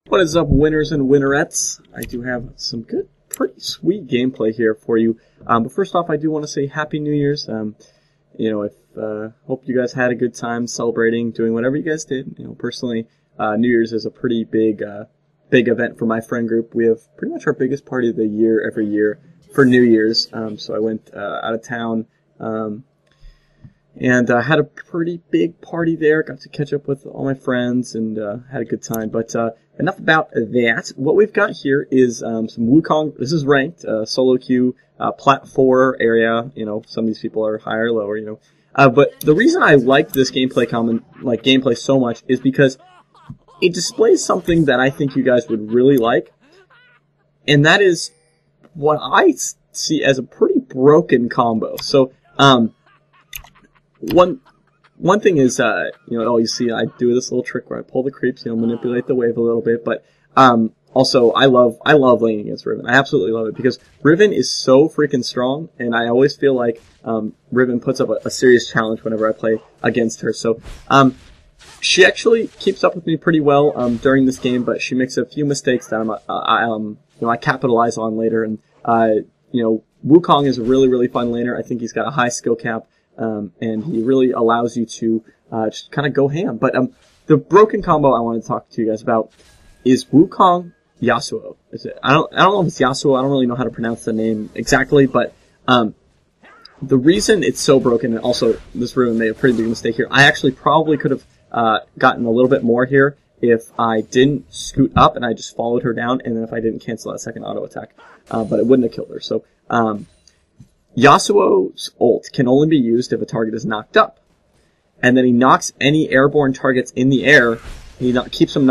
What is up, winners and winnerettes? I do have some good, pretty sweet gameplay here for you. But first off, I do want to say Happy New Year's. Hope you guys had a good time celebrating, doing whatever you guys did. Personally, New Year's is a pretty big event for my friend group. We have pretty much our biggest party of the year every year for New Year's. So I went out of town, and had a pretty big party there. Got to catch up with all my friends and had a good time. But enough about that. What we've got here is some Wukong. This is ranked solo queue, plat 4 area. Some of these people are higher or lower. But the reason I like this gameplay so much is because it displays something that I think you guys would really like, and that is what I see as a pretty broken combo. So, one thing is, you see I do this little trick where I pull the creeps, manipulate the wave a little bit, but, also, I love laning against Riven. I absolutely love it because Riven is so freaking strong, and I always feel like, Riven puts up a serious challenge whenever I play against her. So, she actually keeps up with me pretty well, during this game, but she makes a few mistakes that I capitalize on later, and, Wukong is a really, really fun laner. I think he's got a high skill cap. And he really allows you to just kind of go ham. But the broken combo I want to talk to you guys about is Wukong Yasuo. I don't know if it's Yasuo. I don't really know how to pronounce the name exactly, but the reason it's so broken, and also this Riven made a pretty big mistake here. I actually probably could have gotten a little bit more here if I didn't scoot up and I just followed her down, and then if I didn't cancel that second auto attack, but it wouldn't have killed her. So. Yasuo's ult can only be used if a target is knocked up. And then he knocks any airborne targets in the air. He keeps them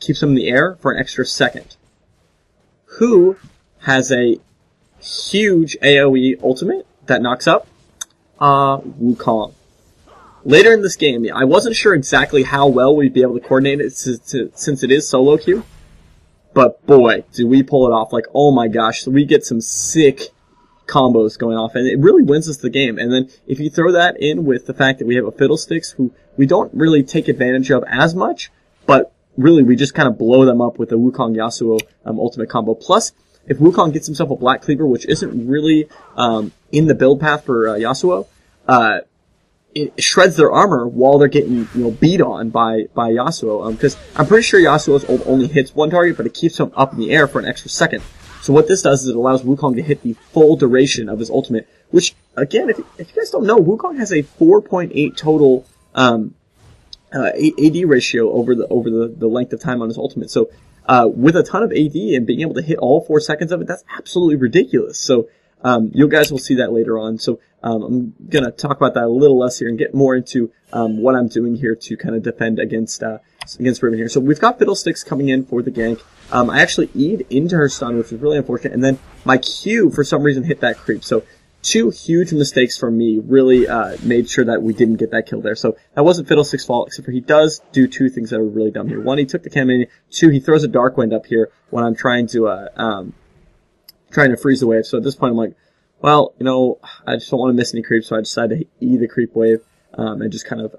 keeps them in the air for an extra second. Who has a huge AoE ultimate that knocks up? Wukong. Later in this game, I wasn't sure exactly how well we'd be able to coordinate it since it is solo queue. But boy, do we pull it off. Oh my gosh, we get some sick combos going off, and it really wins us the game. And then if you throw that in with the fact that we have a Fiddlesticks who we don't really take advantage of as much, but really we just kind of blow them up with the Wukong Yasuo ultimate combo. Plus, if Wukong gets himself a Black Cleaver, which isn't really in the build path for Yasuo, it shreds their armor while they're getting beat on by Yasuo. Because I'm pretty sure Yasuo's ult only hits one target, but it keeps him up in the air for an extra second. So what this does is it allows Wukong to hit the full duration of his ultimate, which, again, if you guys don't know, Wukong has a 4.8 total AD ratio over the length of time on his ultimate. So with a ton of AD and being able to hit all 4 seconds of it, that's absolutely ridiculous. So you guys will see that later on. So I'm going to talk about that a little less here and get more into what I'm doing here to kind of defend against Riven here. So we've got Fiddlesticks coming in for the gank. I actually E'd into her stun, which was really unfortunate, and then my Q, for some reason, hit that creep. So 2 huge mistakes from me really made sure that we didn't get that kill there. So that wasn't Fiddlesticks' fault, except for he does do 2 things that are really dumb here. 1, he took the Cam. 2, he throws a Dark Wind up here when I'm trying to freeze the wave. So at this point, I'm like, well, I just don't want to miss any creeps, so I decided to E the creep wave and just kind of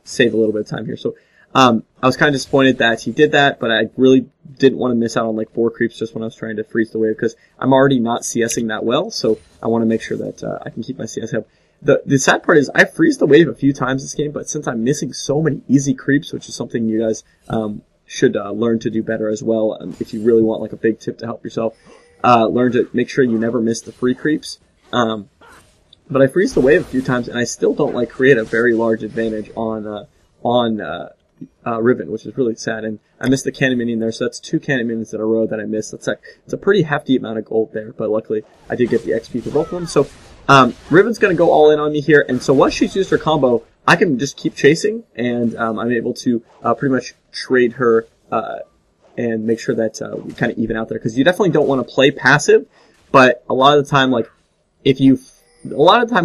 save a little bit of time here. So I was kind of disappointed that he did that, but I really didn't want to miss out on 4 creeps just when I was trying to freeze the wave, because I'm already not CSing that well, so I want to make sure that I can keep my CS up. The sad part is I freeze the wave a few times this game, but since I'm missing so many easy creeps, which is something you guys should learn to do better as well, if you really want a big tip to help yourself, learn to make sure you never miss the free creeps. But I freeze the wave a few times, and I still don't create a very large advantage on Riven, which is really sad. And I missed the cannon minion there, so that's 2 cannon minions in a row that I missed. It's a pretty hefty amount of gold there, but luckily I did get the XP for both of them. So Riven's gonna go all in on me here, and so once she's used her combo, I can just keep chasing, and I'm able to pretty much trade her and make sure that we kind of even out there, because you definitely don't want to play passive, but a lot of the time,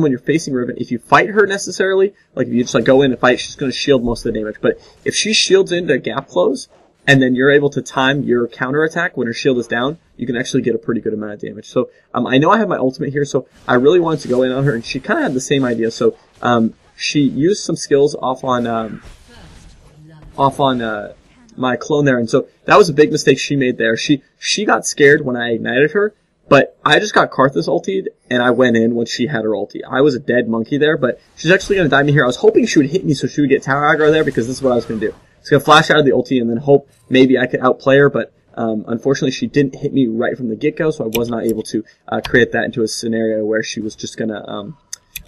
when you're facing Riven, if you fight her necessarily, if you just go in and fight, she's going to shield most of the damage. But if she shields into gap close, and then you're able to time your counter attack when her shield is down, you can actually get a pretty good amount of damage. So I know I have my ultimate here, so I really wanted to go in on her, and she kind of had the same idea. So she used some skills off on my clone there, and so that was a big mistake she made there. She got scared when I ignited her, but I just got Karthus ultied, and I went in when she had her ulti. I was a dead monkey there, but she's actually going to die me here. I was hoping she would hit me so she would get tower aggro there, because this is what I was going to do. I was going to flash out of the ulti and then hope maybe I could outplay her, but unfortunately she didn't hit me right from the get-go, so I was not able to create that into a scenario where she was just going to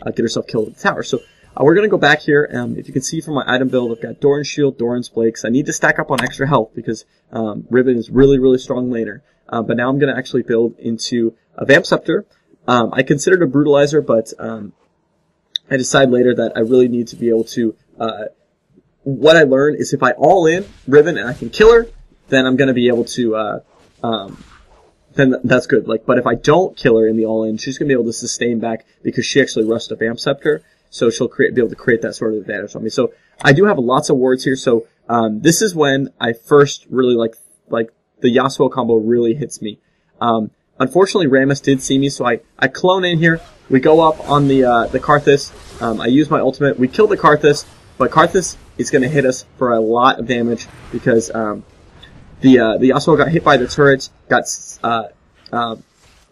get herself killed at the tower. So we're going to go back here. If you can see from my item build, I've got Doran's Shield, Doran's Blade, because I need to stack up on extra health because Riven is really, really strong laner. But now I'm going to actually build into a Vamp Scepter. I considered a Brutalizer, but I decided later that I really need to be able to... what I learned is if I all-in Riven and I can kill her, then I'm going to be able to... then that's good. But if I don't kill her in the all-in, she's going to be able to sustain back because she actually rushed a Vamp Scepter. So she'll be able to create that sort of advantage on me. So I do have lots of wards here. So this is when I first really like the Yasuo combo really hits me. Unfortunately, Rammus did see me, so I clone in here. We go up on the Karthus. I use my ultimate. We kill the Karthus, but Karthus is going to hit us for a lot of damage because the Yasuo got hit by the turret, got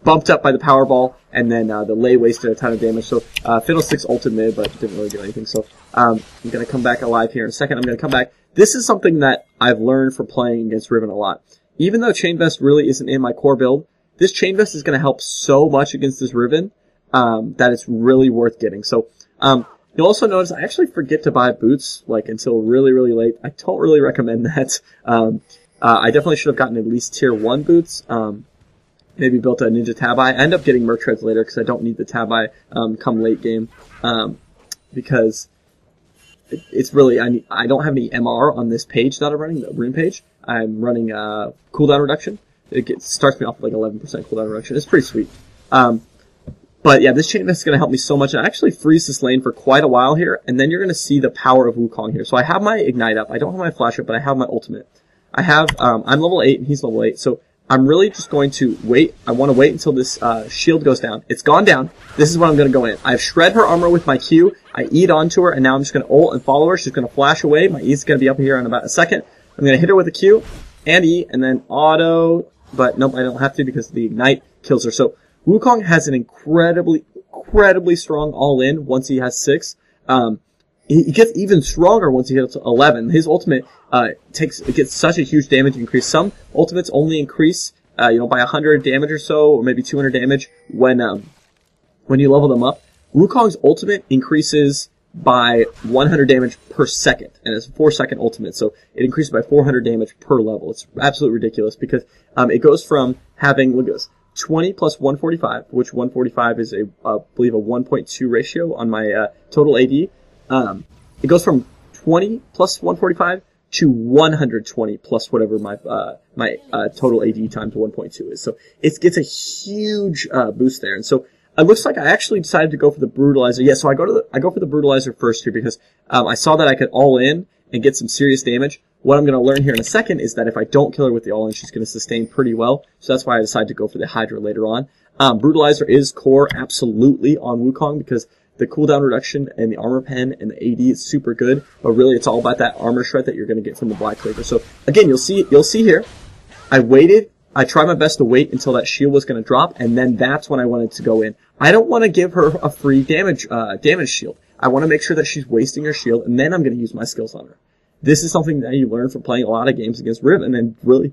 bumped up by the Powerball, and then the Lei wasted a ton of damage. So Fiddlesticks ulted mid, but didn't really do anything. So I'm going to come back alive here in a second. I'm going to come back. This is something that I've learned from playing against Riven a lot. Even though Chain Vest really isn't in my core build, this Chain Vest is going to help so much against this Riven that it's really worth getting. So you'll also notice I actually forget to buy boots until really, really late. I don't really recommend that. I definitely should have gotten at least tier 1 boots. Maybe built a Ninja Tabi. I end up getting Merc Treads later because I don't need the Tabi come late game. Because it's really, I don't have any MR on this page that I'm running, the rune page. I'm running cooldown reduction. It starts me off with 11% cooldown reduction. It's pretty sweet. But yeah, this Chain Vest is going to help me so much. I actually freeze this lane for quite a while here, and then you're going to see the power of Wukong here. So I have my Ignite up. I don't have my Flash up, but I have my ultimate. I have, I'm level 8 and he's level 8, so I'm really just going to wait. I want to wait until this shield goes down. It's gone down. This is when I'm going to go in. I've shred her armor with my Q. I E'd onto her, and now I'm just going to ult and follow her. She's going to flash away. My E is going to be up here in about a second. I'm going to hit her with a Q and E, and then auto, but nope, I don't have to because the Ignite kills her. So Wukong has an incredibly strong all-in once he has 6. He gets even stronger once he hits 11. His ultimate gets such a huge damage increase. Some ultimates only increase by 100 damage or so, or maybe 200 damage when you level them up. Wukong's ultimate increases by 100 damage per second, and it's a 4-second ultimate, so it increases by 400 damage per level. It's absolutely ridiculous because it goes from having, look at this, 20 plus 145, which 145 is I believe a 1.2 ratio on my total AD. It goes from 20 plus 145 to 120 plus whatever my total AD times 1.2 is. So it gets a huge boost there. And so it looks like I actually decided to go for the Brutalizer. Yeah, so I go for the Brutalizer first here because I saw that I could all in and get some serious damage. What I'm going to learn here in a second is that if I don't kill her with the all in, she's going to sustain pretty well. So that's why I decided to go for the Hydra later on. Brutalizer is core absolutely on Wukong because the cooldown reduction and the armor pen and the AD is super good, but really it's all about that armor shred that you're going to get from the Black Cleaver. So again, you'll see here, I waited, I tried my best to wait until that shield was going to drop, and then that's when I wanted to go in. I don't want to give her a free damage shield. I want to make sure that she's wasting her shield, and then I'm going to use my skills on her. This is something that you learn from playing a lot of games against Riven and really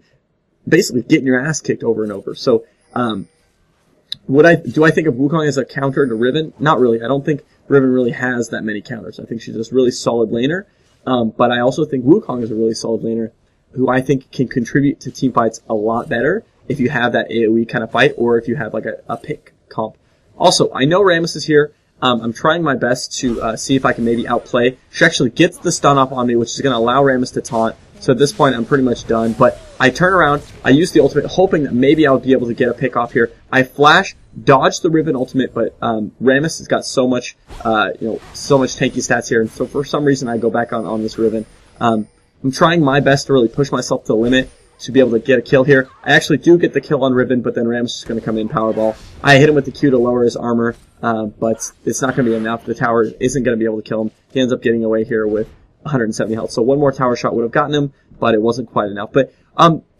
basically getting your ass kicked over and over. So, do I think of Wukong as a counter to Riven? Not really. I don't think Riven really has that many counters. I think she's just a really solid laner. But I also think Wukong is a really solid laner who I think can contribute to team fights a lot better if you have that AoE kind of fight or if you have a pick comp. Also, I know Rammus is here. I'm trying my best to see if I can maybe outplay. She actually gets the stun off on me, which is going to allow Rammus to taunt. So at this point, I'm pretty much done. But I turn around, I use the ultimate, hoping that maybe I'll be able to get a pick off here. I flash, dodge the Riven ultimate, but Rammus has got so much tanky stats here, and so for some reason I go back on this Riven. I'm trying my best to really push myself to the limit to be able to get a kill here. I actually do get the kill on Riven, but then Rammus is going to come in Powerball. I hit him with the Q to lower his armor, but it's not going to be enough. The tower isn't going to be able to kill him. He ends up getting away here with 170 health. So one more tower shot would have gotten him, but it wasn't quite enough. But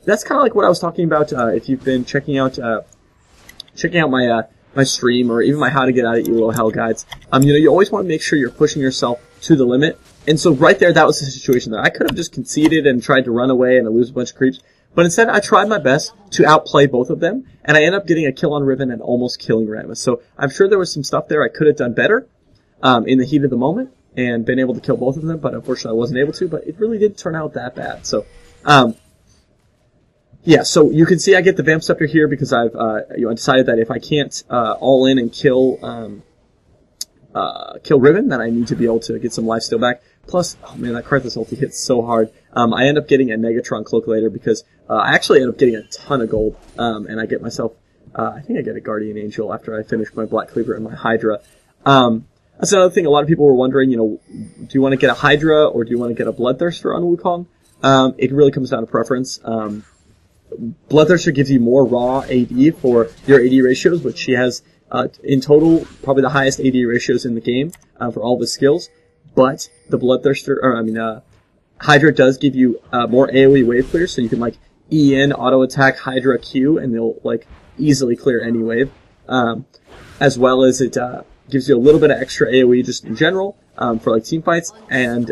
that's kind of like what I was talking about. If you've been checking out my my stream or even my how to get out of Elo Hell guides, you always want to make sure you're pushing yourself to the limit. And so right there, that was the situation there. I could have just conceded and tried to run away and lose a bunch of creeps, but instead I tried my best to outplay both of them, and I ended up getting a kill on Riven and almost killing Rammus. So I'm sure there was some stuff there I could have done better in the heat of the moment and been able to kill both of them, but unfortunately I wasn't able to, but it really didn't turn out that bad. So yeah, so you can see I get the Vamp Scepter here because I've I decided that if I can't all in and kill Riven, then I need to be able to get some lifesteal back. Plus, oh man, that Karthus ulti hits so hard. I end up getting a Negatron Cloak later because I actually end up getting a ton of gold, and I get myself, I think I get a Guardian Angel after I finish my Black Cleaver and my Hydra. That's another thing a lot of people were wondering, do you want to get a Hydra or do you want to get a Bloodthirster on Wukong? It really comes down to preference. Bloodthirster gives you more raw AD for your AD ratios, which she has in total probably the highest AD ratios in the game for all the skills. But the Bloodthirster, Hydra does give you more AoE wave clear, so you can E in, auto attack Hydra Q, and they'll easily clear any wave. As well as it gives you a little bit of extra AoE just in general for team fights, and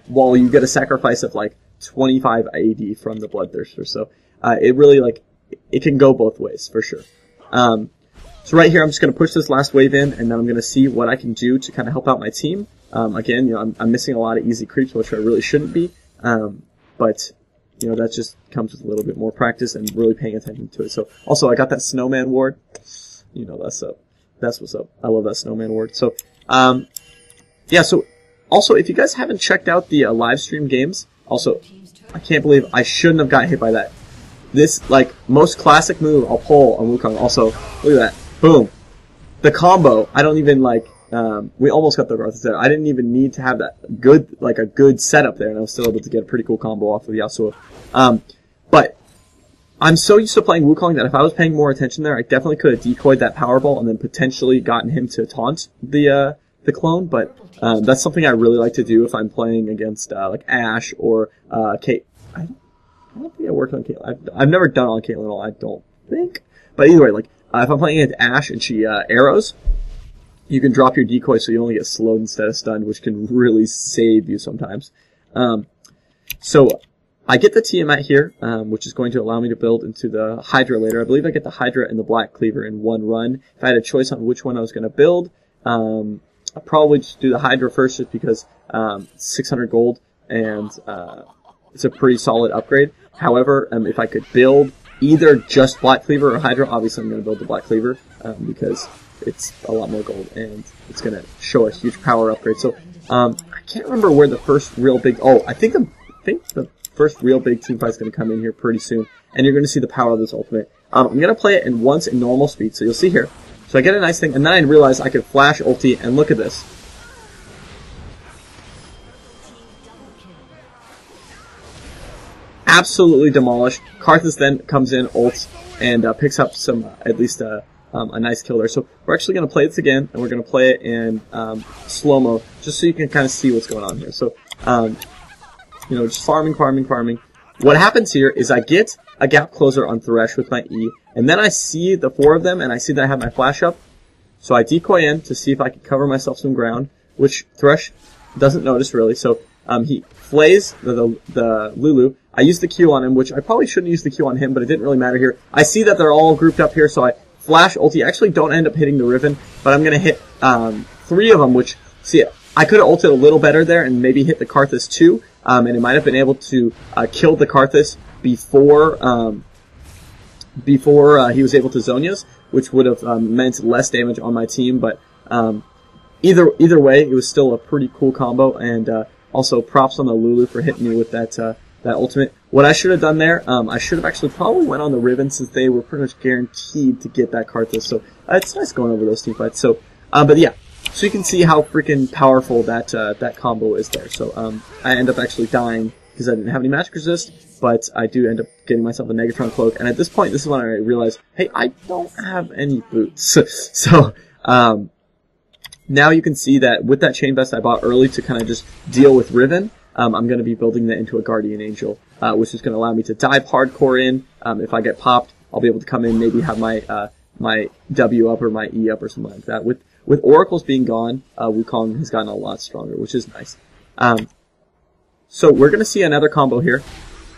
while you get a sacrifice of 25 AD from the Bloodthirster, so it really it can go both ways for sure. So right here, I'm just going to push this last wave in, and then I'm going to see what I can do to kind of help out my team. Again, I'm missing a lot of easy creeps, which I really shouldn't be, but that just comes with a little bit more practice and really paying attention to it. So also, I got that Snowman ward. That's up. That's what's up. I love that Snowman ward. So yeah. So also, if you guys haven't checked out the live stream games, also, I can't believe I shouldn't have got hit by that. This most classic move I'll pull on Wukong. Also, look at that. Boom. The combo, I don't even we almost got the Karthus there. I didn't even need to have that good, a good setup there, and I was still able to get a pretty cool combo off of Yasuo. But I'm so used to playing Wukong that if I was paying more attention there, I definitely could have decoyed that Powerball and then potentially gotten him to taunt the clone, but that's something I really like to do if I'm playing against Ashe or Kate. I don't think I worked on Caitlyn. I've never done on Caitlyn at all, I don't think. But either way, if I'm playing against Ashe and she arrows, you can drop your decoy so you only get slowed instead of stunned, which can really save you sometimes. So I get the Tiamat here, which is going to allow me to build into the Hydra later. I believe I get the Hydra and the Black Cleaver in one run. If I had a choice on which one I was going to build, I'll probably just do the Hydra first just because 600 gold and it's a pretty solid upgrade. However, if I could build either just Black Cleaver or Hydra, obviously I'm going to build the Black Cleaver because it's a lot more gold and it's going to show a huge power upgrade. So I can't remember where the first real big... Oh, I think the first real big team fight is going to come in here pretty soon, and you're going to see the power of this ultimate. I'm going to play it once in normal speed, so you'll see here. So I get a nice thing, and then I realized I could flash ulti, and look at this. Absolutely demolished. Karthus then comes in, ults, and picks up some, at least a nice kill there. So we're actually going to play this again, and we're going to play it in slow-mo, just so you can kind of see what's going on here. So, just farming. What happens here is I get a gap closer on Thresh with my E, and then I see the four of them, and I see that I have my flash up. So I decoy in to see if I can cover myself some ground, which Thresh doesn't notice really. So he flays the Lulu. I use the Q on him, which I probably shouldn't use the Q on him, but it didn't really matter here. I see that they're all grouped up here, so I flash ulti. I actually don't end up hitting the Riven, but I'm going to hit 3 of them, which, see, I could have ulted a little better there and maybe hit the Karthus too, and it might have been able to kill the Karthus before he was able to Zhonya's, which would have meant less damage on my team, but either way, it was still a pretty cool combo, and also props on the Lulu for hitting me with that ultimate. What I should have done there, I should have actually probably went on the Riven since they were pretty much guaranteed to get that Karthus, so it's nice going over those team fights. So, but yeah, so you can see how freaking powerful that combo is there. So I end up actually dying because I didn't have any magic resist, but I do end up getting myself a Negatron Cloak, and at this point, this is when I realized, hey, I don't have any boots. So, now you can see that with that chain vest I bought early to kind of just deal with Riven, I'm going to be building that into a Guardian Angel, which is going to allow me to dive hardcore in. If I get popped, I'll be able to come in, maybe have my my W up or my E up or something like that. With Oracles being gone, Wukong has gotten a lot stronger, which is nice. So we're going to see another combo here.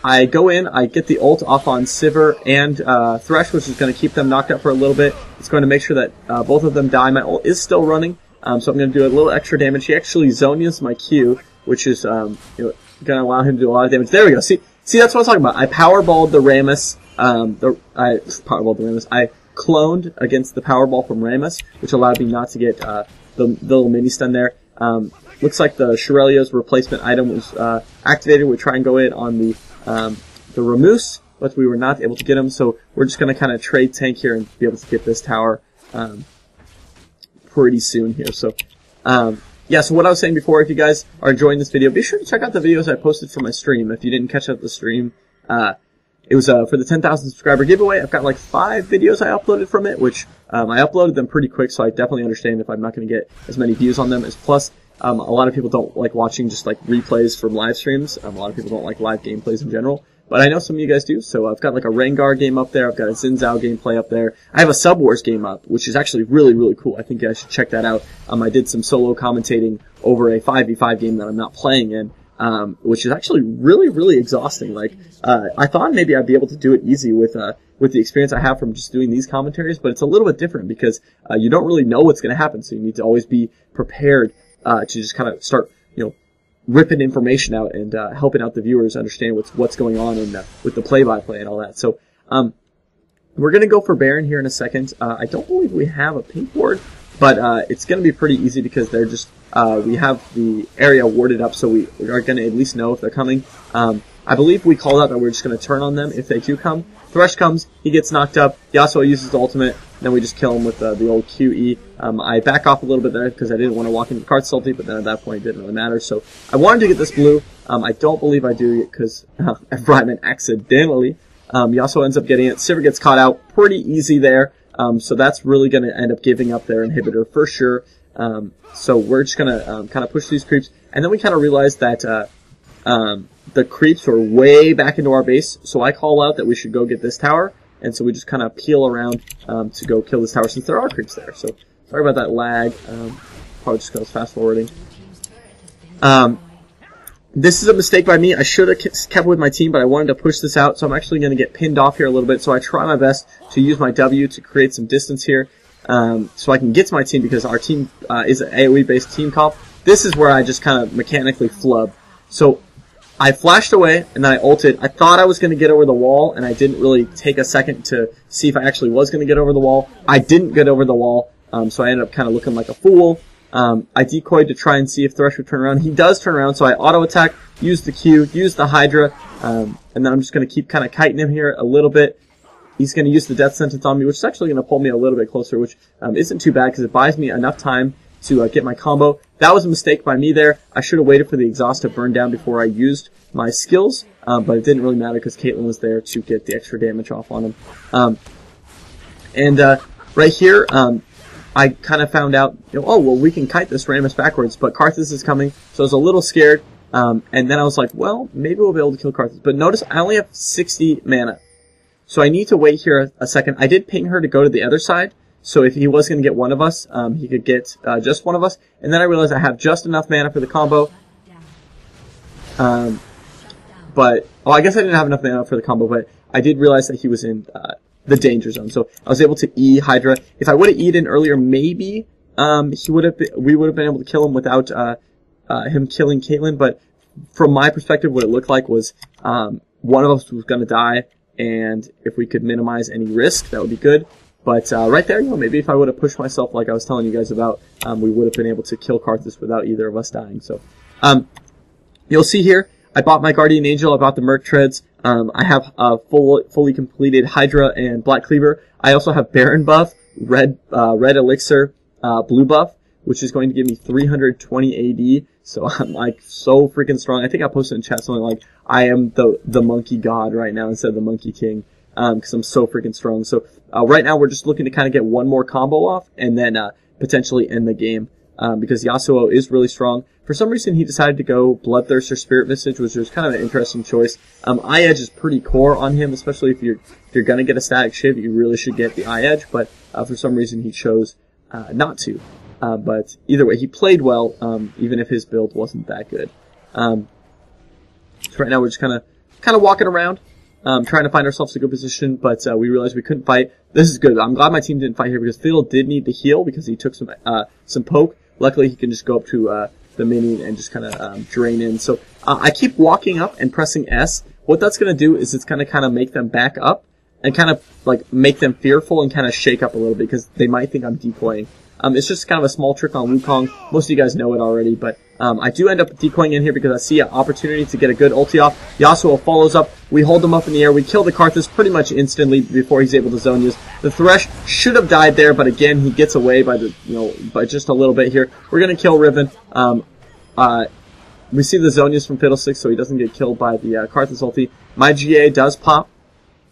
I go in, I get the ult off on Sivir and Thresh, which is going to keep them knocked out for a little bit. It's going to make sure that both of them die. My ult is still running, so I'm going to do a little extra damage. He actually Zonia's my Q, which is going to allow him to do a lot of damage. There we go. See, that's what I was talking about. I powerballed the Rammus. I cloned against the powerball from Rammus, which allowed me not to get the little mini stun there. Looks like the Shurelya's replacement item was activated. We try and go in on the Rammus, but we were not able to get him, so we're just going to kind of trade tank here and be able to get this tower pretty soon here. So, yeah, so what I was saying before, if you guys are enjoying this video, be sure to check out the videos I posted from my stream. If you didn't catch up the stream, it was for the 10,000 subscriber giveaway. I've got like 5 videos I uploaded from it, which I uploaded them pretty quick, so I definitely understand if I'm not going to get as many views on them. As plus, a lot of people don't like watching just like replays from live streams. A lot of people don't like live gameplays in general. But I know some of you guys do, so I've got like a Rengar game up there, I've got a Xin Zhao gameplay up there. I have a Sub Wars game up, which is actually really, really cool. I think you guys should check that out. I did some solo commentating over a 5v5 game that I'm not playing in, which is actually really, really exhausting. Like, I thought maybe I'd be able to do it easy with the experience I have from just doing these commentaries, but it's a little bit different because, you don't really know what's gonna happen, so you need to always be prepared, to just kind of start, ripping information out and helping out the viewers understand what's going on and with the play-by-play and all that. So we're going to go for Baron here in a second. I don't believe we have a pink ward, but it's going to be pretty easy because they're just we have the area warded up, so we are going to at least know if they're coming. I believe we called out that we're just going to turn on them if they do come. Thresh comes, he gets knocked up, Yasuo uses the ultimate, then we just kill him with the old QE. I back off a little bit there because I didn't want to walk into the Karthus ulti, but then at that point it didn't really matter. So I wanted to get this blue. I don't believe I do it because Ryman accidentally. Yasuo ends up getting it. Sivir gets caught out pretty easy there. So that's really going to end up giving up their inhibitor for sure. So we're just going to kind of push these creeps. And then we kind of realized that the creeps were way back into our base. So I call out that we should go get this tower. And so we just kind of peel around to go kill this tower since there are creeps there. So sorry about that lag. Probably just goes fast forwarding. This is a mistake by me. I should have kept with my team, but I wanted to push this out. So I'm actually going to get pinned off here a little bit. So I try my best to use my W to create some distance here. So I can get to my team because our team is an AoE-based team comp. This is where I just kind of mechanically flub. So I flashed away, and then I ulted. I thought I was going to get over the wall, and I didn't really take a second to see if I actually was going to get over the wall. I didn't get over the wall, so I ended up kind of looking like a fool. I decoyed to try and see if Thresh would turn around. He does turn around, so I auto-attack, use the Q, use the Hydra, and then I'm just going to keep kind of kiting him here a little bit. He's going to use the Death Sentence on me, which is actually going to pull me a little bit closer, which isn't too bad because it buys me enough time to get my combo. That was a mistake by me there. I should have waited for the exhaust to burn down before I used my skills, but it didn't really matter because Caitlyn was there to get the extra damage off on him. Right here, I kind of found out, oh, well, we can kite this Rammus backwards, but Karthus is coming, so I was a little scared, and then I was like, well, maybe we'll be able to kill Karthus. But notice I only have 60 mana, so I need to wait here a second. I did ping her to go to the other side, so if he was going to get one of us, he could get just one of us. And then I realized I have just enough mana for the combo. But I guess I didn't have enough mana for the combo, but I did realize that he was in the danger zone. So I was able to E Hydra. If I would have E'd in earlier, maybe we would have been able to kill him without him killing Caitlyn. But from my perspective, what it looked like was one of us was going to die, and if we could minimize any risk, that would be good. But right there, maybe if I would have pushed myself like I was telling you guys about, we would have been able to kill Karthus without either of us dying. So you'll see here, I bought my Guardian Angel, I bought the Merc Treads, I have a fully completed Hydra and Black Cleaver. I also have Baron buff, red Elixir, blue buff, which is going to give me 320 AD. So I'm like so freaking strong. I think I posted in chat something like, I am the Monkey God right now instead of the Monkey King. Because I'm so freaking strong. So right now we're just looking to kind of get one more combo off and then potentially end the game. because Yasuo is really strong. For some reason, he decided to go Bloodthirst or Spirit Visage, which was kind of an interesting choice. Eye Edge is pretty core on him, especially if you're gonna get a static shiv, you really should get the Eye Edge, but for some reason he chose not to. But either way, he played well, even if his build wasn't that good. So right now we're just kind of walking around, trying to find ourselves a good position, but we realized we couldn't fight. This is good. I'm glad my team didn't fight here because Fiddle did need to heal because he took some poke. Luckily, he can just go up to the minion and just kind of drain in. So I keep walking up and pressing S. What that's going to do is it's going to kind of make them back up and kind of like make them fearful and kind of shake up a little bit because they might think I'm decoying. It's just kind of a small trick on Wukong. Most of you guys know it already, but I do end up decoying in here because I see an opportunity to get a good ulti off. Yasuo follows up. We hold him up in the air. We kill the Karthus pretty much instantly before he's able to zone use. The Thresh should have died there, but again, he gets away by by just a little bit here. We're gonna kill Riven. We see the zone use from Fiddlesticks, so he doesn't get killed by the Karthus ulti. My GA does pop.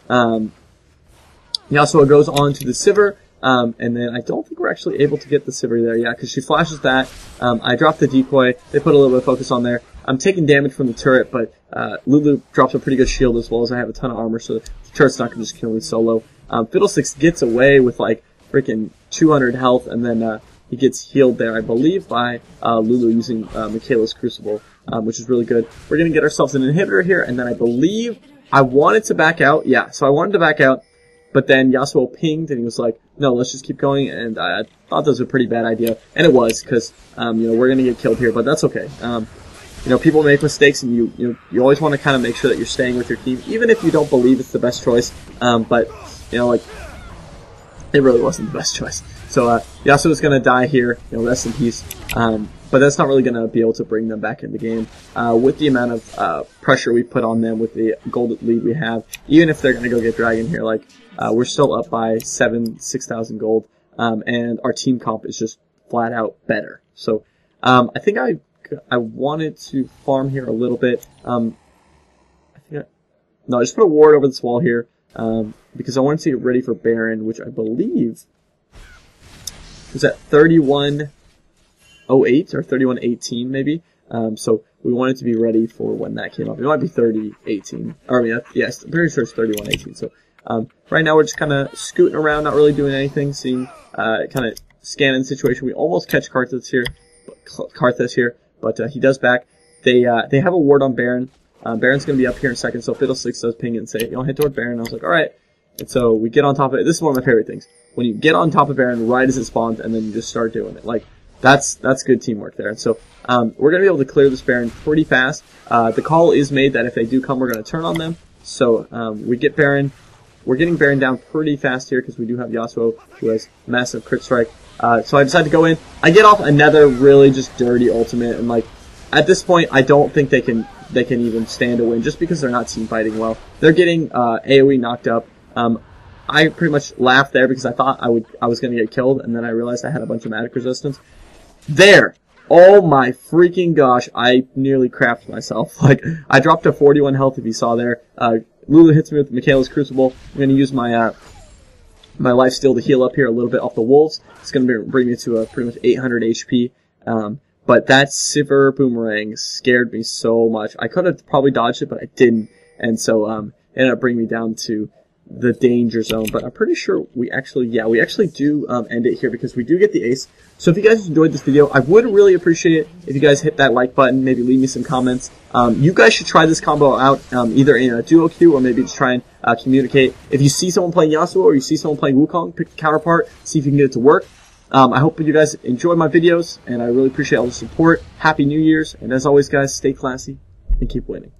Yasuo goes on to the Sivir. And then I don't think we're actually able to get the Sivir there, yeah, because she flashes that. I drop the decoy. They put a little bit of focus on there. I'm taking damage from the turret, but Lulu drops a pretty good shield as well as I have a ton of armor, so the turret's not going to just kill me solo. Fiddlesticks gets away with like freaking 200 health, and then he gets healed there, I believe, by Lulu using Michaela's Crucible, which is really good. We're going to get ourselves an inhibitor here, and then I believe I wanted to back out. Yeah, so I wanted to back out. But then Yasuo pinged and he was like, no, let's just keep going, and I thought that was a pretty bad idea. And it was, because, we're gonna get killed here, but that's okay. People make mistakes and you always want to kind of make sure that you're staying with your team, even if you don't believe it's the best choice. But, it really wasn't the best choice. So, Yasuo's gonna die here, rest in peace. But that's not really going to be able to bring them back in the game. With the amount of pressure we put on them with the gold lead we have, even if they're going to go get Dragon here, we're still up by 6,000 gold, and our team comp is just flat out better. So I think I wanted to farm here a little bit. No, I just put a ward over this wall here because I wanted to get ready for Baron, which I believe was at 3108 or 3118 maybe. So we wanted to be ready for when that came up. It might be 3018. Or yes, I'm pretty sure it's 3118. So right now we're just kind of scooting around, not really doing anything, seeing kind of scanning the situation. We almost catch Karthus here, but he does back. They have a ward on Baron. Baron's gonna be up here in a second, so Fiddlesticks does ping it and say, head toward Baron. I was like, alright. And so we get on top of it. This is one of my favorite things. When you get on top of Baron right as it spawns and then you just start doing it. That's good teamwork there. And so we're going to be able to clear this Baron pretty fast. The call is made that if they do come, we're going to turn on them. So we get Baron. We're getting Baron down pretty fast here because we do have Yasuo, who has massive crit strike. So I decide to go in. I get off another really just dirty ultimate, and at this point I don't think they can even stand a win just because they're not team fighting well. They're getting AoE knocked up. I pretty much laughed there because I thought I was going to get killed, and then I realized I had a bunch of magic resistance. There! Oh my freaking gosh, I nearly crapped myself. I dropped to 41 health if you saw there. Lulu hits me with Michaela's Crucible. I'm going to use my my lifesteal to heal up here a little bit off the wolves. It's going to bring me to pretty much 800 HP. But that Sivir boomerang scared me so much. I could have probably dodged it, but I didn't. And so it ended up bringing me down to the danger zone, but I'm pretty sure we actually do end it here because we do get the ace. So if you guys enjoyed this video, I would really appreciate it if you guys hit that like button, maybe leave me some comments. You guys should try this combo out, either in a duo queue or maybe just try and communicate. If you see someone playing Yasuo or you see someone playing Wukong, pick the counterpart, see if you can get it to work. I hope you guys enjoy my videos, and I really appreciate all the support. Happy New Year's, and as always guys, stay classy and keep winning.